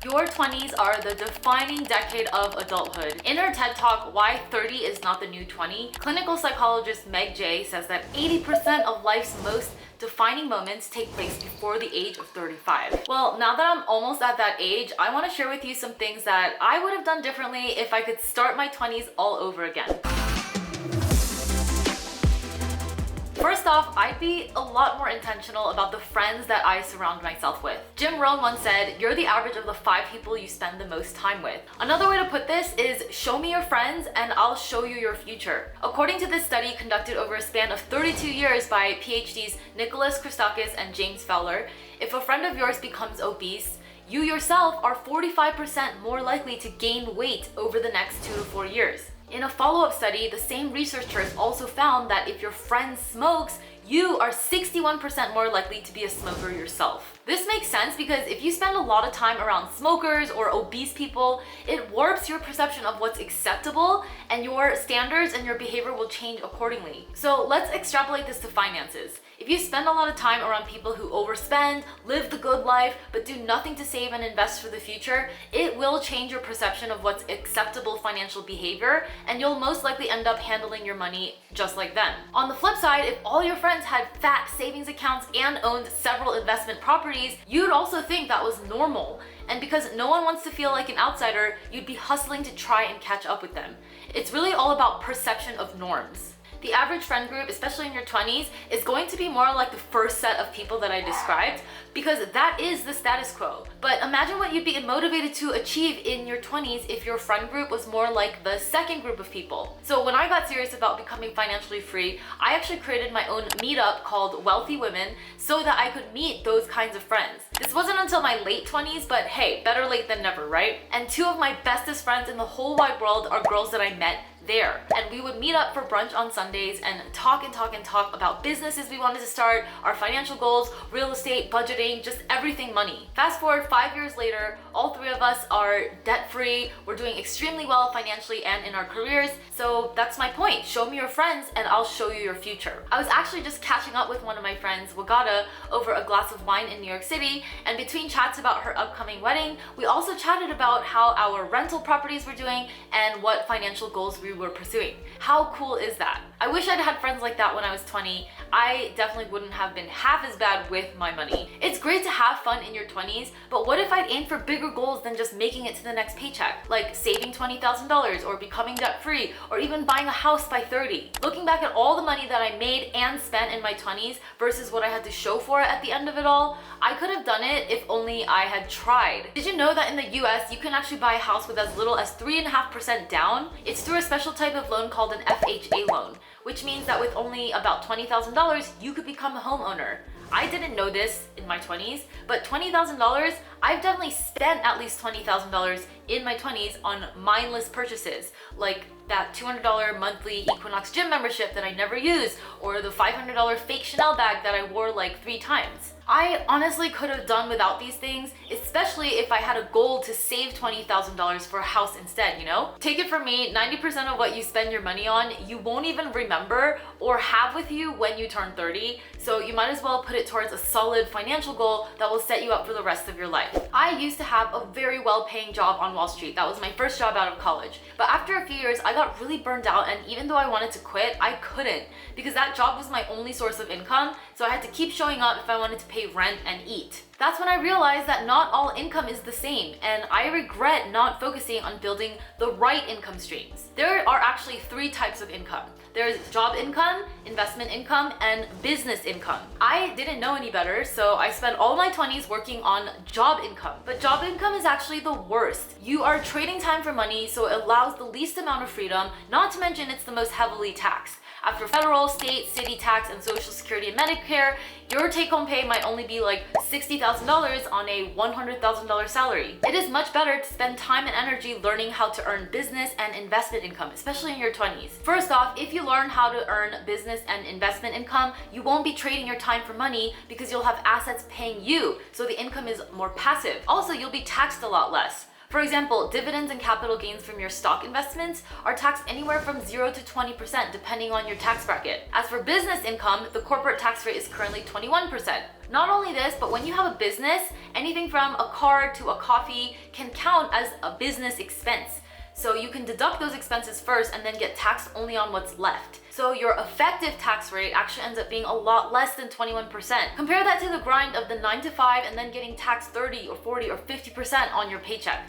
Your 20s are the defining decade of adulthood. In her TED Talk, Why 30 is Not the New 20, clinical psychologist Meg Jay says that 80% of life's most defining moments take place before the age of 35. Well, now that I'm almost at that age, I want to share with you some things that I would have done differently if I could start my 20s all over again. First off, I'd be a lot more intentional about the friends that I surround myself with. Jim Rohn once said, "You're the average of the 5 people you spend the most time with." Another way to put this is, show me your friends and I'll show you your future. According to this study conducted over a span of 32 years by PhDs Nicholas Christakis and James Fowler, if a friend of yours becomes obese, you yourself are 45% more likely to gain weight over the next 2 to 4 years. In a follow-up study, the same researchers also found that if your friend smokes, you are 61% more likely to be a smoker yourself. This makes sense because if you spend a lot of time around smokers or obese people, it warps your perception of what's acceptable and your standards and your behavior will change accordingly. So let's extrapolate this to finances. If you spend a lot of time around people who overspend, live the good life, but do nothing to save and invest for the future, it will change your perception of what's acceptable financial behavior, and you'll most likely end up handling your money just like them. On the flip side, if all your friends had fat savings accounts and owned several investment properties, you'd also think that was normal. And because no one wants to feel like an outsider, you'd be hustling to try and catch up with them. It's really all about perception of norms. The average friend group, especially in your 20s, is going to be more like the first set of people that I described because that is the status quo. But imagine what you'd be motivated to achieve in your 20s if your friend group was more like the second group of people. So when I got serious about becoming financially free, I actually created my own meetup called Wealthy Women so that I could meet those kinds of friends. This wasn't until my late 20s, but hey, better late than never, right? And 2 of my bestest friends in the whole wide world are girls that I met there. And we would meet up for brunch on Sundays and talk about businesses we wanted to start, our financial goals, real estate, budgeting, just everything money. Fast forward 5 years later, all 3 of us are debt-free. We're doing extremely well financially and in our careers. So that's my point. Show me your friends and I'll show you your future. I was actually just catching up with one of my friends, Wagata, over a glass of wine in New York City. And between chats about her upcoming wedding, we also chatted about how our rental properties were doing and what financial goals we were pursuing. How cool is that? I wish I'd had friends like that when I was 20. I definitely wouldn't have been half as bad with my money. It's great to have fun in your 20s, but what if I'd aimed for bigger goals than just making it to the next paycheck? Like saving $20,000 or becoming debt-free or even buying a house by 30. Looking back at all the money that I made and spent in my 20s versus what I had to show for it at the end of it all, I could have done it if only I had tried. Did you know that in the US, you can actually buy a house with as little as 3.5% down? It's through a special type of loan called an FHA loan, which means that with only about $20,000, you could become a homeowner. I didn't know this in my 20s, but $20,000, I've definitely spent at least $20,000 in my 20s on mindless purchases, like that $200 monthly Equinox gym membership that I never used, or the $500 fake Chanel bag that I wore like 3 times. I honestly could have done without these things, especially if I had a goal to save $20,000 for a house instead, you know? Take it from me, 90% of what you spend your money on, you won't even remember or have with you when you turn 30, so you might as well put it towards a solid financial goal that will set you up for the rest of your life. I used to have a very well-paying job on Wall Street. That was my first job out of college. But after a few years, I got really burned out, and even though I wanted to quit, I couldn't because that job was my only source of income, so I had to keep showing up if I wanted to pay rent and eat. That's when I realized that not all income is the same, and I regret not focusing on building the right income streams. There are actually 3 types of income. There's job income, investment income, and business income. I didn't know any better, so I spent all my 20s working on job income. But job income is actually the worst. You are trading time for money, so it allows the least amount of freedom, not to mention it's the most heavily taxed. After federal, state, city tax, and Social Security and Medicare, your take-home pay might only be like $60,000 on a $100,000 salary. It is much better to spend time and energy learning how to earn business and investment income, especially in your 20s. First off, if you learn how to earn business and investment income, you won't be trading your time for money because you'll have assets paying you, so the income is more passive. Also, you'll be taxed a lot less. For example, dividends and capital gains from your stock investments are taxed anywhere from 0 to 20% depending on your tax bracket. As for business income, the corporate tax rate is currently 21%. Not only this, but when you have a business, anything from a car to a coffee can count as a business expense. So you can deduct those expenses first and then get taxed only on what's left. So your effective tax rate actually ends up being a lot less than 21%. Compare that to the grind of the 9 to 5 and then getting taxed 30 or 40 or 50% on your paycheck.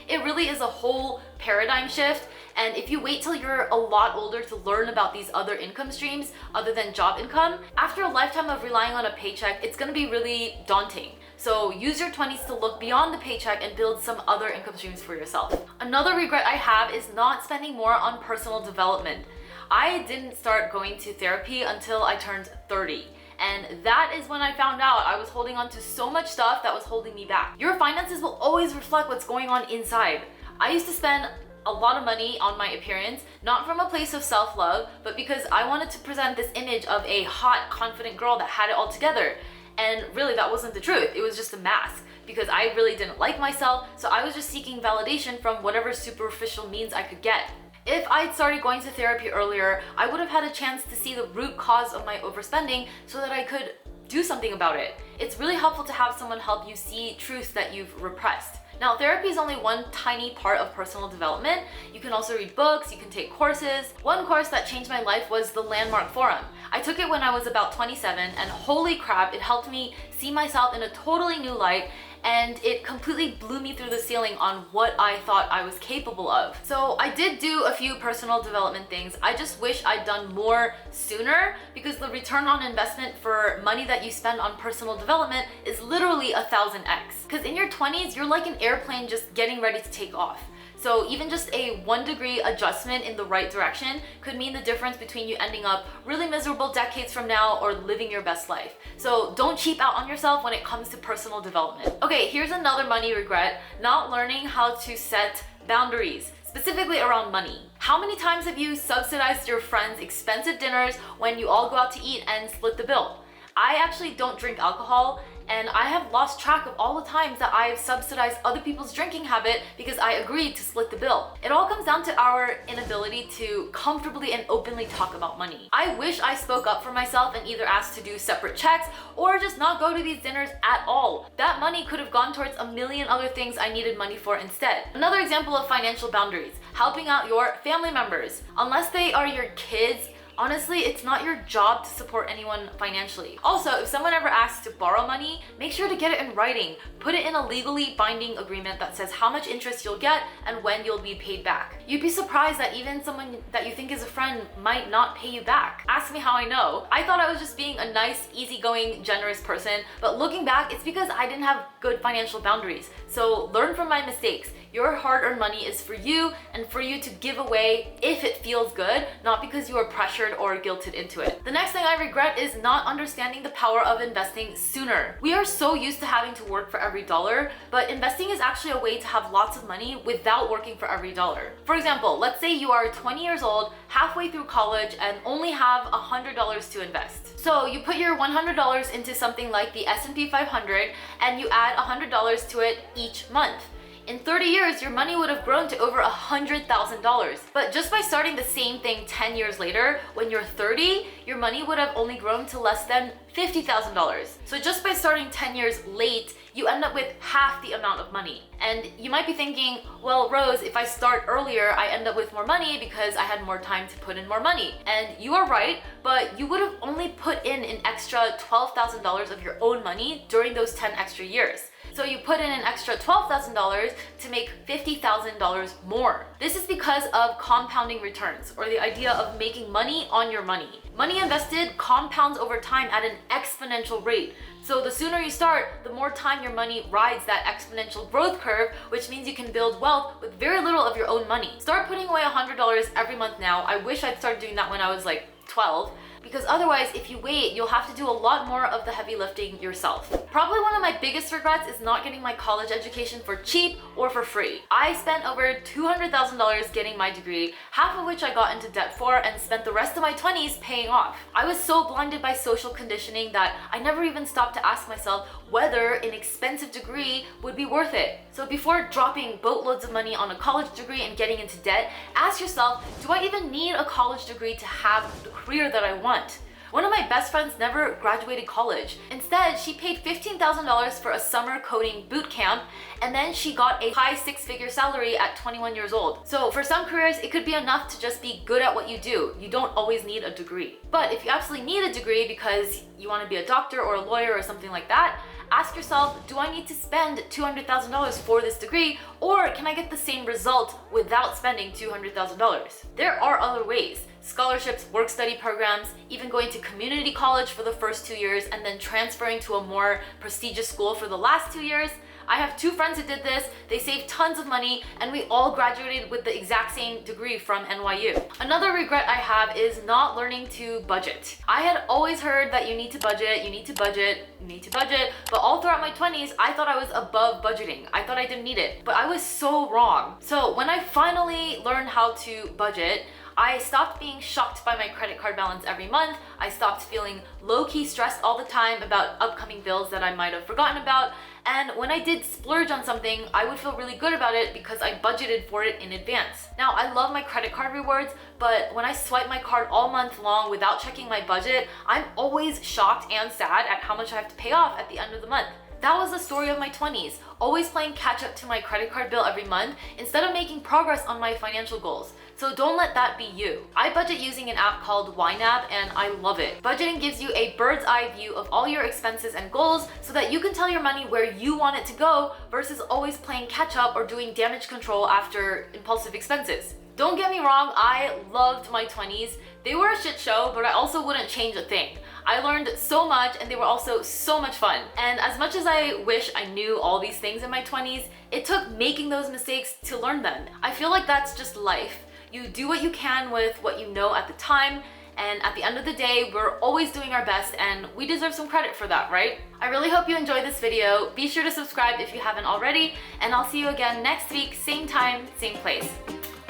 It really is a whole paradigm shift, and if you wait till you're a lot older to learn about these other income streams other than job income, after a lifetime of relying on a paycheck, it's gonna be really daunting. So use your 20s to look beyond the paycheck and build some other income streams for yourself. Another regret I have is not spending more on personal development. I didn't start going to therapy until I turned 30. And that is when I found out I was holding on to so much stuff that was holding me back. Your finances will always reflect what's going on inside. I used to spend a lot of money on my appearance, not from a place of self-love, but because I wanted to present this image of a hot, confident girl that had it all together. And really, that wasn't the truth. It was just a mask because I really didn't like myself, so I was just seeking validation from whatever superficial means I could get. If I'd started going to therapy earlier, I would have had a chance to see the root cause of my overspending so that I could do something about it. It's really helpful to have someone help you see truths that you've repressed. Now, therapy is only one tiny part of personal development. You can also read books, you can take courses. One course that changed my life was the Landmark Forum. I took it when I was about 27, and holy crap, it helped me see myself in a totally new light, and it completely blew me through the ceiling on what I thought I was capable of. So I did do a few personal development things. I just wish I'd done more sooner, because the return on investment for money that you spend on personal development is literally 1000x. Because in your 20s, you're like an airplane just getting ready to take off. So even just a 1-degree adjustment in the right direction could mean the difference between you ending up really miserable decades from now or living your best life. So don't cheap out on yourself when it comes to personal development. Okay, here's another money regret: not learning how to set boundaries, specifically around money. How many times have you subsidized your friends' expensive dinners when you all go out to eat and split the bill? I actually don't drink alcohol, and I have lost track of all the times that I've subsidized other people's drinking habit because I agreed to split the bill. It all comes down to our inability to comfortably and openly talk about money. I wish I spoke up for myself and either asked to do separate checks or just not go to these dinners at all. That money could have gone towards a million other things I needed money for instead. Another example of financial boundaries: helping out your family members. Unless they are your kids, honestly, it's not your job to support anyone financially. Also, if someone ever asks to borrow money, make sure to get it in writing. Put it in a legally binding agreement that says how much interest you'll get and when you'll be paid back. You'd be surprised that even someone that you think is a friend might not pay you back. Ask me how I know. I thought I was just being a nice, easygoing, generous person, but looking back, it's because I didn't have good financial boundaries. So learn from my mistakes. Your hard-earned money is for you and for you to give away if it feels good, not because you are pressured or guilted into it. The next thing I regret is not understanding the power of investing sooner. We are so used to having to work for every dollar, but investing is actually a way to have lots of money without working for every dollar. For example, let's say you are 20 years old, halfway through college, and only have $100 to invest. So you put your $100 into something like the S&P 500 and you add $100 to it each month. In 30 years, your money would have grown to over $100,000. But just by starting the same thing 10 years later, when you're 30, your money would have only grown to less than $50,000. So just by starting 10 years late, you end up with half the amount of money. And you might be thinking, well, Rose, if I start earlier, I end up with more money because I had more time to put in more money. And you are right, but you would have only put in an extra $12,000 of your own money during those 10 extra years. So you put in an extra $12,000 to make $50,000 more. This is because of compounding returns, or the idea of making money on your money. Money invested compounds over time at an exponential rate. So the sooner you start, the more time your money rides that exponential growth curve, which means you can build wealth with very little of your own money. Start putting away $100 every month now. I wish I'd started doing that when I was like 12. Because otherwise, if you wait, you'll have to do a lot more of the heavy lifting yourself. Probably one of my biggest regrets is not getting my college education for cheap or for free. I spent over $200,000 getting my degree, half of which I got into debt for, and spent the rest of my 20s paying off. I was so blinded by social conditioning that I never even stopped to ask myself, whether an expensive degree would be worth it. So before dropping boatloads of money on a college degree and getting into debt, ask yourself, do I even need a college degree to have the career that I want? One of my best friends never graduated college. Instead, she paid $15,000 for a summer coding boot camp, and then she got a high six-figure salary at 21 years old. So for some careers, it could be enough to just be good at what you do. You don't always need a degree. But if you absolutely need a degree because you want to be a doctor or a lawyer or something like that, ask yourself, do I need to spend $200,000 for this degree, or can I get the same result without spending $200,000? There are other ways. Scholarships, work-study programs, even going to community college for the first 2 years and then transferring to a more prestigious school for the last 2 years. I have 2 friends who did this. They saved tons of money and we all graduated with the exact same degree from NYU. Another regret I have is not learning to budget. I had always heard that you need to budget, you need to budget, you need to budget, but all throughout my 20s, I thought I was above budgeting. I thought I didn't need it, but I was so wrong. So when I finally learned how to budget, I stopped being shocked by my credit card balance every month. I stopped feeling low-key stressed all the time about upcoming bills that I might have forgotten about. And when I did splurge on something, I would feel really good about it because I budgeted for it in advance. Now, I love my credit card rewards, but when I swipe my card all month long without checking my budget, I'm always shocked and sad at how much I have to pay off at the end of the month. That was the story of my 20s, always playing catch up to my credit card bill every month instead of making progress on my financial goals. So don't let that be you. I budget using an app called YNAB and I love it. Budgeting gives you a bird's eye view of all your expenses and goals so that you can tell your money where you want it to go versus always playing catch up or doing damage control after impulsive expenses. Don't get me wrong, I loved my 20s. They were a shit show, but I also wouldn't change a thing. I learned so much and they were also so much fun. And as much as I wish I knew all these things in my 20s, it took making those mistakes to learn them. I feel like that's just life. You do what you can with what you know at the time, and at the end of the day, we're always doing our best and we deserve some credit for that, right? I really hope you enjoyed this video. Be sure to subscribe if you haven't already, and I'll see you again next week, same time, same place.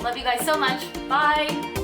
Love you guys so much. Bye!